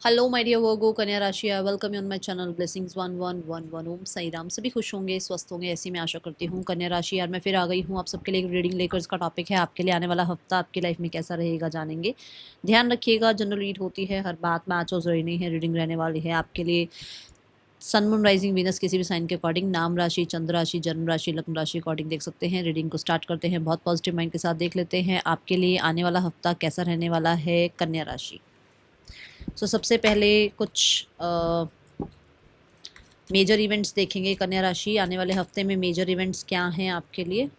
Hello my dear वर्गो कन्या राशि, I welcome you on my channel blessings 1111 ओम साई राम। सभी खुश होंगे, स्वस्थ होंगे, ऐसी मैं आशा करती हूँ। कन्या राशि यार, मैं फिर आ गई हूँ आप सबके लिए एक रीडिंग लेकर। इसका टॉपिक है आपके लिए आने वाला हफ्ता आपकी लाइफ में कैसा रहेगा, जानेंगे। ध्यान रखिएगा, जनरल रीड होती है, हर बात मैच और जरूरी नहीं है। रीडिंग रहने वाली है आपके लिए सन मून राइजिंग वीनस किसी भी साइन के अकॉर्डिंग, नाम राशि, चंद्र राशि, जन्म राशि, लग्न राशि अकॉर्डिंग देख सकते हैं। रीडिंग को स्टार्ट करते हैं, बहुत पॉजिटिव माइंड के साथ देख लेते हैं आपके लिए आने वाला हफ्ता कैसा रहने वाला है कन्या राशि। सबसे पहले कुछ मेजर इवेंट्स देखेंगे कन्या राशि। आने वाले हफ्ते में मेजर इवेंट्स क्या हैं आपके लिए।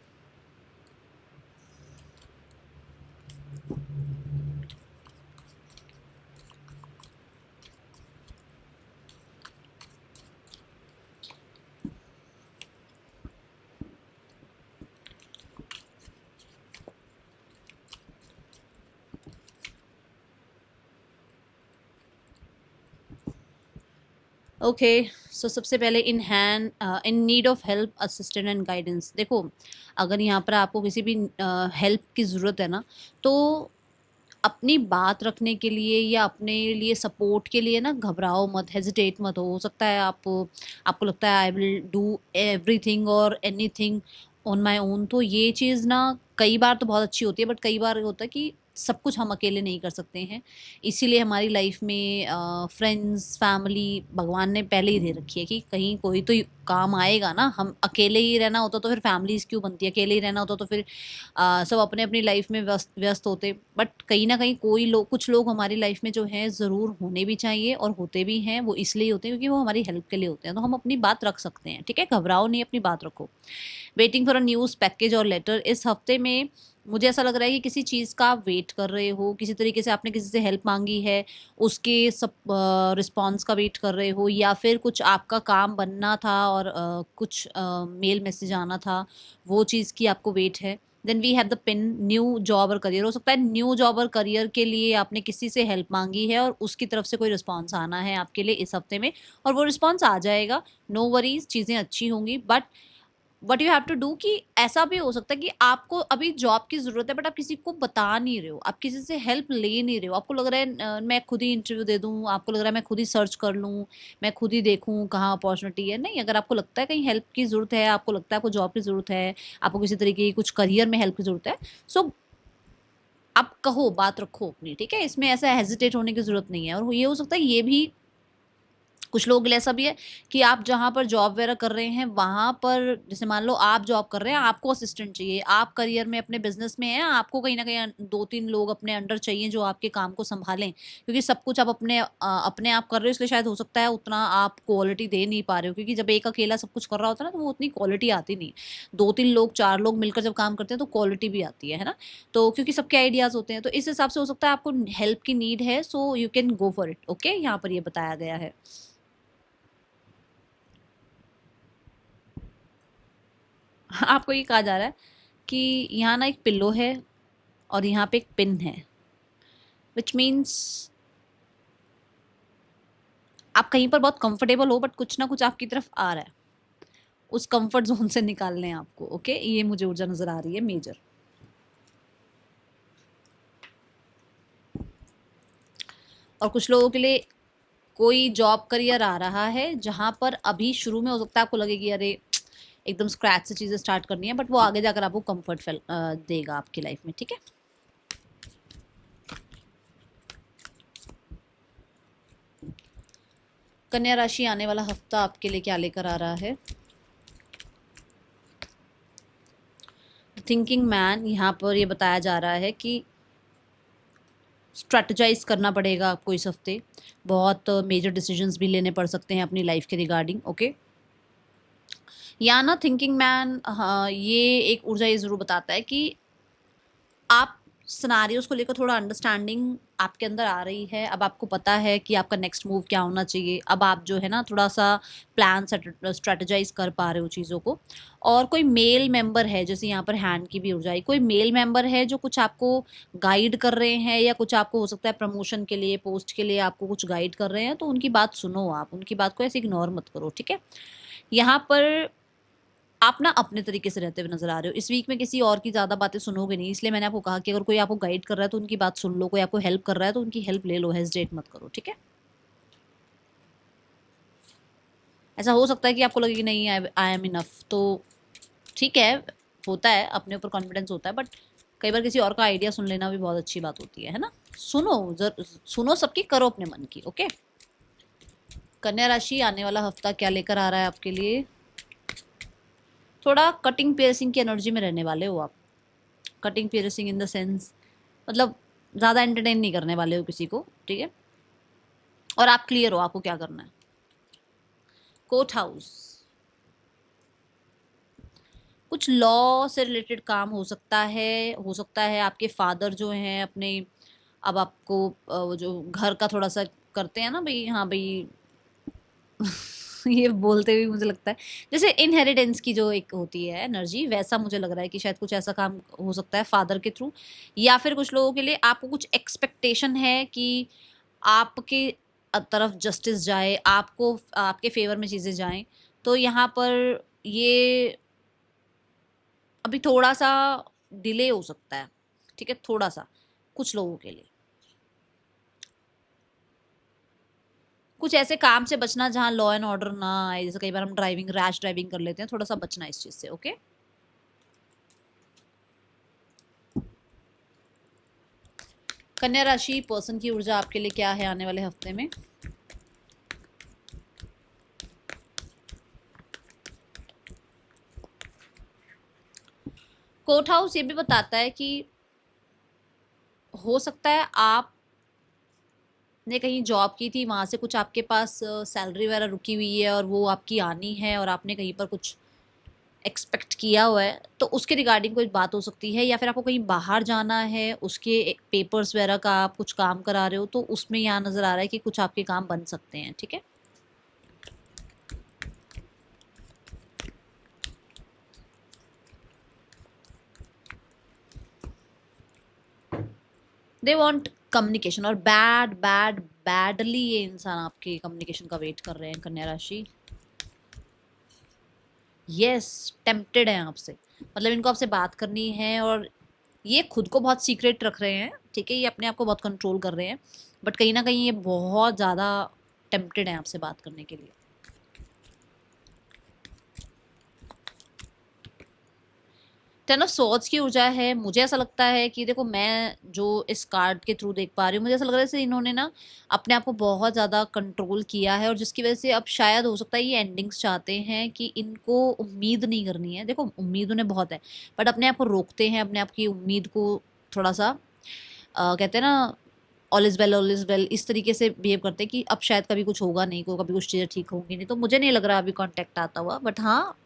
ओके, सबसे पहले in hand, in need of help, assistant and guidance. देखो, अगर यहाँ पर आपको किसी भी हेल्प की ज़रूरत है ना, तो अपनी बात रखने के लिए या अपने लिए सपोर्ट के लिए ना घबराओ मत, हेजिटेट मत। हो सकता है आपको लगता है आई विल डू एवरीथिंग और एनीथिंग ऑन माय ओन, तो ये चीज़ ना कई बार तो बहुत अच्छी होती है, बट कई बार होता है कि सब कुछ हम अकेले नहीं कर सकते हैं। इसीलिए हमारी लाइफ में फ्रेंड्स, फैमिली भगवान ने पहले ही दे रखी है कि कहीं कोई तो काम आएगा ना। हम अकेले ही रहना होता तो फिर फैमिलीज क्यों बनती है, अकेले ही रहना होता तो फिर सब अपने अपनी लाइफ में व्यस्त व्यस्त होते। बट कहीं ना कहीं कुछ लोग हमारी लाइफ में जो है ज़रूर होने भी चाहिए और होते भी हैं। वो इसलिए होते हैं क्योंकि वो हमारी हेल्प के लिए होते हैं, तो हम अपनी बात रख सकते हैं। ठीक है, घबराओ नहीं, अपनी बात रखो। Waiting for a news, package और लेटर। इस हफ्ते में मुझे ऐसा लग रहा है कि किसी चीज़ का आप वेट कर रहे हो, किसी तरीके से आपने किसी से हेल्प मांगी है, उसके सब रिस्पॉन्स का वेट कर रहे हो, या फिर कुछ आपका काम बनना था और कुछ मेल मैसेज आना था, वो चीज़ की आपको वेट है। Then we have the pin new job और करियर। हो सकता है न्यू जॉब और करियर के लिए आपने किसी से हेल्प मांगी है और उसकी तरफ से कोई रिस्पॉन्स आना है आपके लिए इस हफ्ते में, और वो रिस्पॉन्स आ जाएगा। नो वरीज, चीज़ें अच्छी होंगी। But what you have to do कि ऐसा भी हो सकता है कि आपको अभी जॉब की ज़रूरत है, बट आप किसी को बता नहीं रहे हो, आप किसी से हेल्प ले नहीं रहे हो। आपको लग रहा है मैं खुद ही इंटरव्यू दे दूँ, आपको लग रहा है मैं खुद ही सर्च कर लूँ, मैं खुद ही देखूँ कहाँ अपॉर्चुनिटी है। नहीं, अगर आपको लगता है कहीं हेल्प की ज़रूरत है, आपको लगता है आपको जॉब की ज़रूरत है, आपको किसी तरीके की कुछ करियर में हेल्प की ज़रूरत है, सो आप कहो, बात रखो अपनी। ठीक है, इसमें ऐसा हेजिटेट होने की ज़रूरत नहीं है। और ये हो सकता है, ये भी कुछ लोगों के लिए ऐसा भी है कि आप जहाँ पर जॉब वगैरह कर रहे हैं वहाँ पर, जैसे मान लो आप जॉब कर रहे हैं, आपको असिस्टेंट चाहिए, आप करियर में अपने बिजनेस में हैं, आपको कहीं ना कहीं 2-3 लोग अपने अंडर चाहिए जो आपके काम को संभालें, क्योंकि सब कुछ आप अपने आप कर रहे हो। इसलिए शायद हो सकता है उतना आप क्वालिटी दे नहीं पा रहे हो, क्योंकि जब एक अकेला सब कुछ कर रहा होता है ना, तो वो उतनी क्वालिटी आती नहीं। 2-3 लोग, 4 लोग मिलकर जब काम करते हैं तो क्वालिटी भी आती है ना। तो क्योंकि सबके आइडियाज होते हैं, तो इस हिसाब से हो सकता है आपको हेल्प की नीड है, so you can go for it. Okay, यहाँ पर ये बताया गया है। आपको ये कहा जा रहा है कि यहाँ ना एक पिल्लो है और यहाँ पे एक पिन है, विच मीन्स आप कहीं पर बहुत कंफर्टेबल हो, बट कुछ ना कुछ आपकी तरफ आ रहा है, उस कंफर्ट जोन से निकालने हैं आपको। ओके, ये मुझे ऊर्जा नजर आ रही है मेजर। और कुछ लोगों के लिए कोई जॉब करियर आ रहा है जहां पर अभी शुरू में हो सकता है आपको लगे कि अरे एकदम स्क्रैच से चीजें स्टार्ट करनी है, बट वो आगे जाकर आपको कंफर्ट देगा आपकी लाइफ में। ठीक है, कन्या राशि आने वाला हफ्ता आपके लिए क्या लेकर आ रहा है। थिंकिंग मैन, यहाँ पर ये बताया जा रहा है कि स्ट्रेटजाइज करना पड़ेगा आपको इस हफ्ते। बहुत मेजर डिसीजंस भी लेने पड़ सकते हैं अपनी लाइफ के रिगार्डिंग। ओके, या ना थिंकिंग मैन, हाँ, ये एक ऊर्जा ये ज़रूर बताता है कि आप सिनारियोस को लेकर थोड़ा अंडरस्टैंडिंग आपके अंदर आ रही है। अब आपको पता है कि आपका नेक्स्ट मूव क्या होना चाहिए। अब आप जो है ना थोड़ा सा प्लान स्ट्रेटजाइज कर पा रहे हो चीज़ों को। और कोई मेल मेंबर है, जैसे यहाँ पर हैंड की भी ऊर्जा आई, कोई मेल मेंबर है जो कुछ आपको गाइड कर रहे हैं, या कुछ आपको हो सकता है प्रमोशन के लिए, पोस्ट के लिए आपको कुछ गाइड कर रहे हैं, तो उनकी बात सुनो, आप उनकी बात को ऐसे इग्नोर मत करो। ठीक है, यहाँ पर आप ना अपने तरीके से रहते हुए नज़र आ रहे हो। इस वीक में किसी और की ज़्यादा बातें सुनोगे नहीं, इसलिए मैंने आपको कहा कि अगर कोई आपको गाइड कर रहा है तो उनकी बात सुन लो, कोई आपको हेल्प कर रहा है तो उनकी हेल्प ले लो, हेजिटेट मत करो। ठीक है? ऐसा हो सकता है कि आपको लगे कि नहीं आई एम इनफ, तो ठीक है, होता है, अपने ऊपर कॉन्फिडेंस होता है, बट कई बार किसी और का आइडिया सुन लेना भी बहुत अच्छी बात होती है ना। सुनो, सुनो सबकी, करो अपने मन की। ओके, कन्या राशि आने वाला हफ्ता क्या लेकर आ रहा है आपके लिए। थोड़ा कटिंग पियर्सिंग की एनर्जी में रहने वाले हो आप। Cutting piercing in the sense, मतलब ज़्यादा एंटरटेन नहीं करने वाले हो किसी को, ठीक है, और आप क्लियर हो आपको क्या करना है। कोर्ट हाउस, कुछ लॉ से रिलेटेड काम हो सकता है। हो सकता है आपके फादर जो हैं अपने, अब आपको वो जो घर का थोड़ा सा करते हैं ना भाई, हाँ भाई ये बोलते हुए मुझे लगता है जैसे इनहेरिटेंस की जो एक होती है एनर्जी, वैसा मुझे लग रहा है कि शायद कुछ ऐसा काम हो सकता है फादर के थ्रू, या फिर कुछ लोगों के लिए आपको कुछ एक्सपेक्टेशन है कि आपके तरफ जस्टिस जाए, आपको आपके फेवर में चीज़ें जाएं। तो यहाँ पर ये अभी थोड़ा सा डिले हो सकता है, ठीक है, थोड़ा सा कुछ लोगों के लिए। कुछ ऐसे काम से बचना जहाँ लॉ एंड ऑर्डर ना आए, जैसे कई बार हम ड्राइविंग, रैश ड्राइविंग कर लेते हैं, थोड़ा सा बचना इस चीज से। ओके, कन्या राशि पर्सन की ऊर्जा आपके लिए क्या है आने वाले हफ्ते में। कोर्ट हाउस ये भी बताता है कि हो सकता है आप ने कहीं जॉब की थी, वहां से कुछ आपके पास सैलरी वगैरह रुकी हुई है और वो आपकी आनी है, और आपने कहीं पर कुछ एक्सपेक्ट किया हुआ है, तो उसके रिगार्डिंग कोई बात हो सकती है। या फिर आपको कहीं बाहर जाना है, उसके पेपर्स वगैरह का आप कुछ काम करा रहे हो, तो उसमें यहाँ नज़र आ रहा है कि कुछ आपके काम बन सकते हैं, ठीक है। दे वॉन्ट कम्युनिकेशन, और बैड बैड बैडली ये इंसान आपके कम्युनिकेशन का वेट कर रहे हैं कन्या राशि। यस, टेम्पटेड है आपसे, मतलब इनको आपसे बात करनी है, और ये खुद को बहुत सीक्रेट रख रहे हैं, ठीक है, ये अपने आप को बहुत कंट्रोल कर रहे हैं, बट कहीं ना कहीं ये बहुत ज़्यादा टेम्पटेड है आपसे बात करने के लिए। टेन ऑफ सॉर्ड्स की ऊर्जा है। मुझे ऐसा लगता है कि देखो, मैं जो इस कार्ड के थ्रू देख पा रही हूँ, मुझे ऐसा लग रहा है जैसे इन्होंने ना अपने आप को बहुत ज़्यादा कंट्रोल किया है, और जिसकी वजह से अब शायद हो सकता है ये एंडिंग्स चाहते हैं कि इनको उम्मीद नहीं करनी है। देखो, उम्मीद उन्हें बहुत है, बट अपने आप को रोकते हैं, अपने आप की उम्मीद को थोड़ा सा कहते हैं ना, ऑल इज वेल, इस तरीके से बिहेव करते हैं कि अब शायद कभी कुछ होगा नहीं, को कभी कुछ चीज़ें ठीक होंगी नहीं। तो मुझे नहीं लग रहा अभी कॉन्टेक्ट आता हुआ, बट हाँ,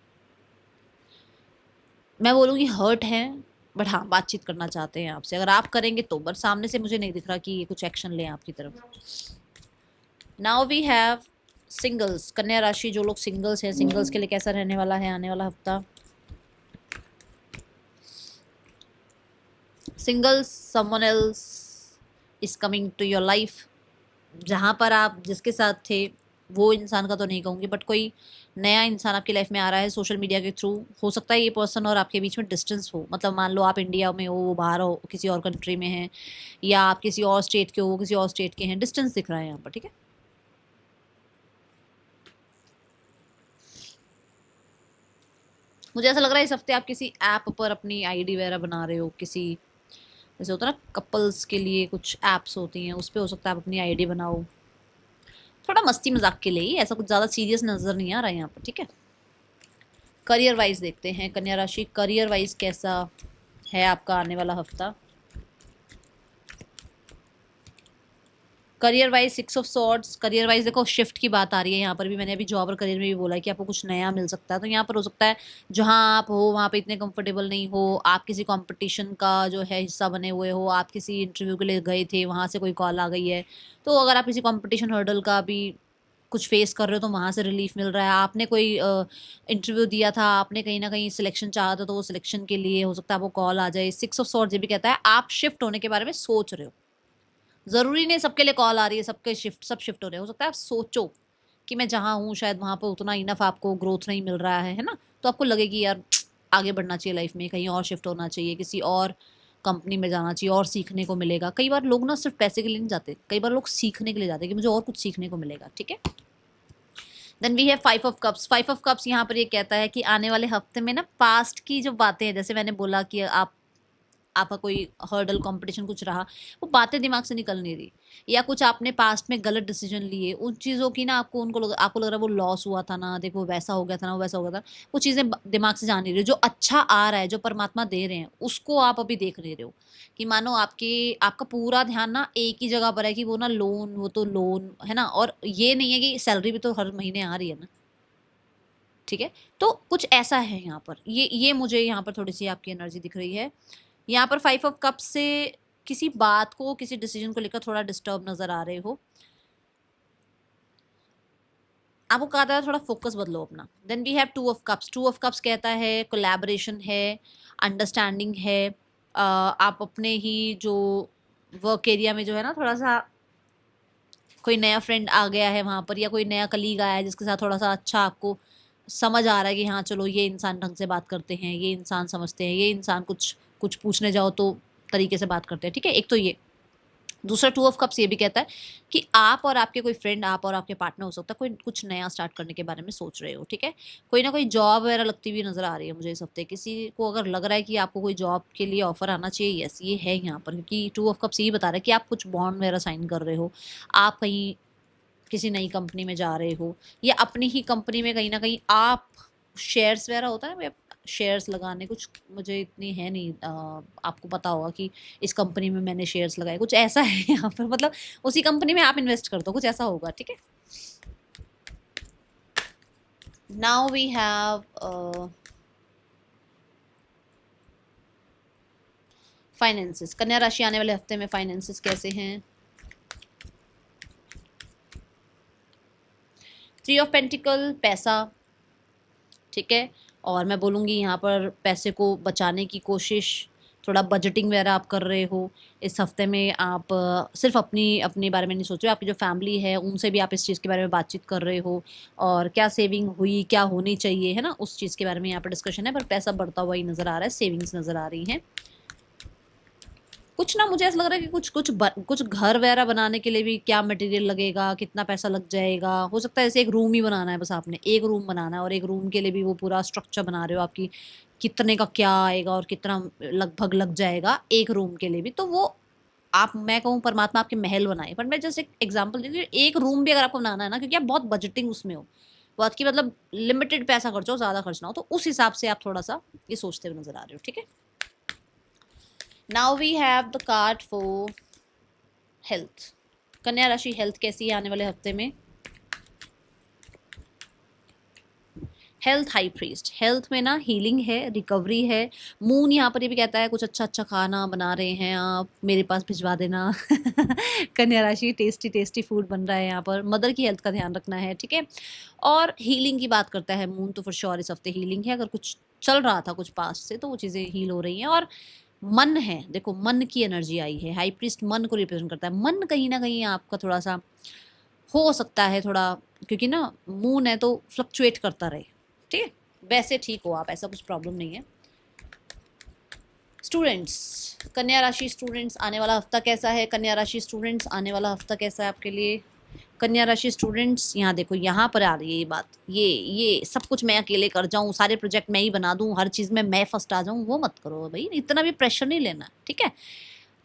मैं बोलूँगी हर्ट हैं, बट हाँ, बातचीत करना चाहते हैं आपसे। अगर आप करेंगे तो, बट सामने से मुझे नहीं दिख रहा कि ये कुछ एक्शन लें आपकी तरफ। नाउ वी हैव सिंगल्स, कन्या राशि जो लोग सिंगल्स हैं, सिंगल्स के लिए कैसा रहने वाला है आने वाला हफ्ता। Singles, someone else is coming to your life. जहाँ पर आप जिसके साथ थे, वो इंसान का तो नहीं कहूँगी, बट कोई नया इंसान आपकी लाइफ में आ रहा है सोशल मीडिया के थ्रू। हो सकता है ये पर्सन और आपके बीच में डिस्टेंस हो, मतलब मान लो आप इंडिया में हो, वो बाहर हो, किसी और कंट्री में है, या आप किसी और स्टेट के हो, वो किसी और स्टेट के हैं, डिस्टेंस दिख रहा है यहाँ पर, ठीक है। मुझे ऐसा लग रहा है इस हफ्ते आप किसी ऐप पर अपनी आईडी वगैरह बना रहे हो, किसी जैसे होता है ना कपल्स के लिए कुछ ऐप्स होती हैं, उस पर हो सकता है आप अपनी आईडी बनाओ, थोड़ा मस्ती मजाक के लिए ही, ऐसा कुछ ज़्यादा सीरियस नज़र नहीं आ रहा है यहाँ पर, ठीक है। करियर वाइज देखते हैं कन्या राशि, करियर वाइज कैसा है आपका आने वाला हफ्ता। Career wise 6 of swords, career wise देखो शिफ्ट की बात आ रही है यहाँ पर भी। मैंने अभी जॉब और करियर में भी बोला है कि आपको कुछ नया मिल सकता है, तो यहाँ पर हो सकता है जहाँ आप हो वहाँ पे इतने कंफर्टेबल नहीं हो, आप किसी कंपटीशन का जो है हिस्सा बने हुए हो, आप किसी इंटरव्यू के लिए गए थे, वहाँ से कोई कॉल आ गई है, तो अगर आप किसी कंपटीशन हर्डल का भी कुछ फेस कर रहे हो, तो वहाँ से रिलीफ मिल रहा है। आपने कोई इंटरव्यू दिया था, आपने कहीं ना कहीं सिलेक्शन चाहा था, तो वो सिलेक्शन के लिए हो सकता है आपको कॉल आ जाए। 6 ऑफ सॉर्ड्स ये भी कहता है आप शिफ्ट होने के बारे में सोच रहे हो, ज़रूरी नहीं सबके लिए कॉल आ रही है, सबके सब शिफ्ट हो रहे हैं। हो सकता है आप सोचो कि मैं जहाँ हूँ शायद वहाँ पर उतना इनफ आपको ग्रोथ नहीं मिल रहा है ना, तो आपको लगेगी यार आगे बढ़ना चाहिए लाइफ में, कहीं और शिफ्ट होना चाहिए, किसी और कंपनी में जाना चाहिए, और सीखने को मिलेगा। कई बार लोग ना सिर्फ पैसे के लिए नहीं जाते, कई बार लोग सीखने के लिए जाते हैं कि मुझे और कुछ सीखने को मिलेगा, ठीक है। Then we have 5 of cups. 5 of cups यहाँ पर ये कहता है कि आने वाले हफ्ते में ना पास्ट की जो बातें हैं, जैसे मैंने बोला कि आपका कोई हर्डल कंपटीशन कुछ रहा, वो बातें दिमाग से निकल नहीं रही, या कुछ आपने पास्ट में गलत डिसीजन लिए, उन चीज़ों की ना आपको लग रहा है वो लॉस हुआ था ना, देखो वैसा हो गया था ना, वो वैसा हो गया था, वो चीज़ें दिमाग से जा नहीं रही। जो अच्छा आ रहा है, जो परमात्मा दे रहे हैं, उसको आप अभी देख नहीं रहे हो। कि मानो आपका पूरा ध्यान ना एक ही जगह पर है कि वो ना लोन, वो तो लोन है ना, और ये नहीं है कि सैलरी भी तो हर महीने आ रही है ना। ठीक है, तो कुछ ऐसा है यहाँ पर, ये मुझे यहाँ पर थोड़ी सी आपकी एनर्जी दिख रही है। यहाँ पर 5 ऑफ कप्स से किसी बात को, किसी डिसीजन को लेकर थोड़ा डिस्टर्ब नजर आ रहे हो। आपको कहा था थोड़ा फोकस बदलो अपना। Then we have 2 of cups. 2 of cups कहता है कोलैबोरेशन है, अंडरस्टैंडिंग है। आप अपने ही जो वर्क एरिया में जो है ना, थोड़ा सा कोई नया फ्रेंड आ गया है वहाँ पर, या कोई नया कलीग आया है जिसके साथ थोड़ा सा अच्छा आपको समझ आ रहा है कि हाँ चलो ये इंसान ढंग से बात करते हैं, ये इंसान समझते हैं, ये इंसान कुछ कुछ पूछने जाओ तो तरीके से बात करते हैं। ठीक है, एक तो ये। दूसरा 2 ऑफ कप्स ये भी कहता है कि आप और आपके कोई फ्रेंड, आप और आपके पार्टनर हो सकता है, कोई कुछ नया स्टार्ट करने के बारे में सोच रहे हो। ठीक है, कोई ना कोई जॉब वगैरह लगती हुई नजर आ रही है मुझे इस हफ्ते। किसी को अगर लग रहा है कि आपको कोई जॉब के लिए ऑफर आना चाहिए, यस ये है यहाँ पर, क्योंकि 2 ऑफ कप्स ये बता रहा है कि आप कुछ बॉन्ड वगैरह साइन कर रहे हो, आप कहीं किसी नई कंपनी में जा रहे हो, या अपनी ही कंपनी में कहीं ना कहीं आप शेयर्स वगैरह होता है ना, शेयर्स लगाने, कुछ मुझे इतनी है नहीं, आपको पता होगा कि इस कंपनी में मैंने शेयर्स लगाए, कुछ ऐसा है यहाँ पर, मतलब उसी कंपनी में आप इन्वेस्ट करते हो, कुछ ऐसा होगा। ठीक है, नाउ वी हैव फाइनेंसेस। कन्या राशि आने वाले हफ्ते में फाइनेंसेस कैसे हैं? 3 ऑफ पेंटिकल, पैसा। ठीक है, और मैं बोलूँगी यहाँ पर पैसे को बचाने की कोशिश, थोड़ा बजटिंग वगैरह आप कर रहे हो इस हफ्ते में। आप सिर्फ अपनी अपने बारे में नहीं सोच रहे हो, आपकी जो फैमिली है उनसे भी आप इस चीज़ के बारे में बातचीत कर रहे हो, और क्या सेविंग हुई, क्या होनी चाहिए, है ना, उस चीज़ के बारे में यहाँ पर डिस्कशन है। पर पैसा बढ़ता हुआ ही नज़र आ रहा है, सेविंग्स नज़र आ रही हैं। कुछ ना मुझे ऐसा लग रहा है कि कुछ घर वगैरह बनाने के लिए भी क्या मटेरियल लगेगा, कितना पैसा लग जाएगा। हो सकता है जैसे एक रूम ही बनाना है, बस आपने एक रूम बनाना है, और एक रूम के लिए भी वो पूरा स्ट्रक्चर बना रहे हो आपकी, कितने का क्या आएगा और कितना लगभग लग जाएगा एक रूम के लिए भी। तो वो आप, मैं कहूँ परमात्मा आपके महल बनाए, पर मैं जैसे एक एग्जाम्पल देती हूँ, एक रूम भी अगर आपको बनाना है ना, क्योंकि आप बहुत बजटिंग उसमें हो, बहुत की मतलब लिमिटेड पैसा खर्च हो, ज़्यादा खर्च ना हो, तो उस हिसाब से आप थोड़ा सा ये सोचते हुए नजर आ रहे हो। ठीक है, now we have the card for health. कन्या राशि हेल्थ कैसी है आने वाले हफ्ते में? Health high priest. हेल्थ में ना हीलिंग है, रिकवरी है। मून यहाँ पर ये भी कहता है कुछ अच्छा अच्छा खाना बना रहे हैं आप, मेरे पास भिजवा देना। कन्या राशि टेस्टी टेस्टी फूड बन रहा है यहाँ पर, मदर की हेल्थ का ध्यान रखना है। ठीक है, और हीलिंग की बात करता है मून, तो फॉर श्योर इस हफ्ते हीलिंग है। अगर कुछ चल रहा था कुछ पास्ट से, तो वो चीज़ें हील हो रही हैं। और मन है, देखो मन की एनर्जी आई है, हाई प्रीस्ट मन को रिप्रेजेंट करता है। मन कहीं ना कहीं आपका थोड़ा सा हो सकता है थोड़ा, क्योंकि ना मून है तो फ्लक्चुएट करता रहे। ठीक है, वैसे ठीक हो आप, ऐसा कुछ प्रॉब्लम नहीं है। स्टूडेंट्स, कन्या राशि स्टूडेंट्स आने वाला हफ्ता कैसा है? कन्या राशि स्टूडेंट्स आने वाला हफ्ता कैसा है आपके लिए? कन्या राशि स्टूडेंट्स, यहाँ देखो, यहाँ पर आ रही है ये बात, ये सब कुछ मैं अकेले कर जाऊँ, सारे प्रोजेक्ट मैं ही बना दूँ, हर चीज़ में मैं फर्स्ट आ जाऊँ, वो मत करो भाई, इतना भी प्रेशर नहीं लेना। ठीक है,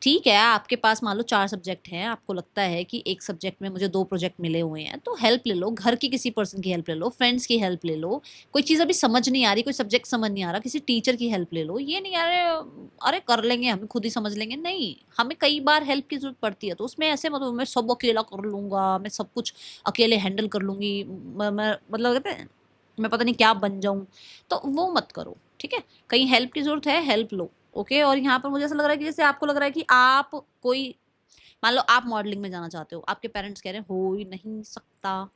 ठीक है, आपके पास मान लो 4 सब्जेक्ट हैं, आपको लगता है कि एक सब्जेक्ट में मुझे 2 प्रोजेक्ट मिले हुए हैं, तो हेल्प ले लो, घर की किसी पर्सन की हेल्प ले लो, फ्रेंड्स की हेल्प ले लो। कोई चीज़ अभी समझ नहीं आ रही, कोई सब्जेक्ट समझ नहीं आ रहा, किसी टीचर की हेल्प ले लो। ये नहीं अरे अरे कर लेंगे हम खुद ही समझ लेंगे, नहीं, हमें कई बार हेल्प की ज़रूरत पड़ती है। तो उसमें ऐसे मतलब मैं सब अकेला कर लूँगा, मैं सब कुछ अकेले हैंडल कर लूँगी, मैं मतलब कहते हैं मैं पता नहीं क्या बन जाऊँ, तो वो मत करो। ठीक है, कहीं हेल्प की ज़रूरत है, हेल्प लो। ओके, और यहाँ पर मुझे ऐसा लग रहा है कि जैसे आपको लग रहा है कि आप कोई, मान लो आप मॉडलिंग में जाना चाहते हो, आपके पेरेंट्स कह रहे हैं हो ही नहीं सकता,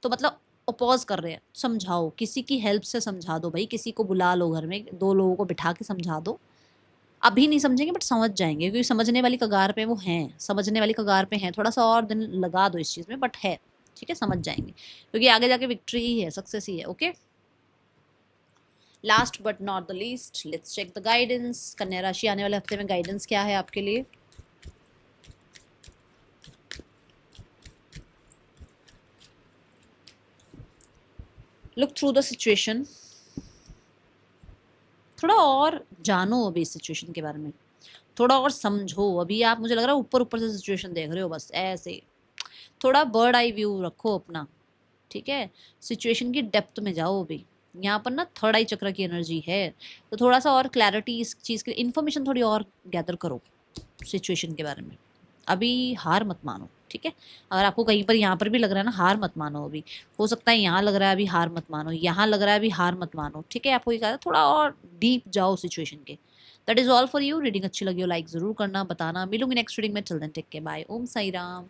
तो मतलब अपोज कर रहे हैं, समझाओ, किसी की हेल्प से समझा दो भाई, किसी को बुला लो, घर में 2 लोगों को बिठा के समझा दो। अभी नहीं समझेंगे बट समझ जाएंगे, क्योंकि समझने वाली कगार पे वो हैं, समझने वाली कगार पे हैं। थोड़ा सा और दिन लगा दो इस चीज़ में, बट है। ठीक है, समझ जाएंगे, क्योंकि आगे जाके विक्ट्री ही है, सक्सेस ही है। Okay, last but not the least, let's check the guidance. कन्या राशि आने वाले हफ्ते में गाइडेंस क्या है आपके लिए? लुक थ्रू द सिचुएशन, थोड़ा और जानो अभी इस सिचुएशन के बारे में, थोड़ा और समझो। अभी आप, मुझे लग रहा है ऊपर ऊपर से सिचुएशन देख रहे हो बस ऐसे, थोड़ा बर्ड आई व्यू रखो अपना, ठीक है। सिचुएशन की डेप्थ में जाओ अभी। यहाँ पर ना थर्ड आई चक्र की एनर्जी है, तो थोड़ा सा और क्लैरिटी इस चीज़ की, इन्फॉर्मेशन थोड़ी और गैदर करो सिचुएशन के बारे में। अभी हार मत मानो, ठीक है। अगर आपको कहीं पर यहाँ पर भी लग रहा है ना हार मत मानो, अभी हो सकता है यहाँ लग रहा है अभी हार मत मानो, यहाँ लग रहा है अभी हार मत मानो, ठीक है। आपको ये कहा थोड़ा और डीप जाओ सिचुएशन के। That is all for you. Reading अच्छी लगी हो लाइक ज़रूर करना, बताना। मिलूंगी नेक्स्ट रीडिंग में। Till then take care, bye. Om Sai Ram.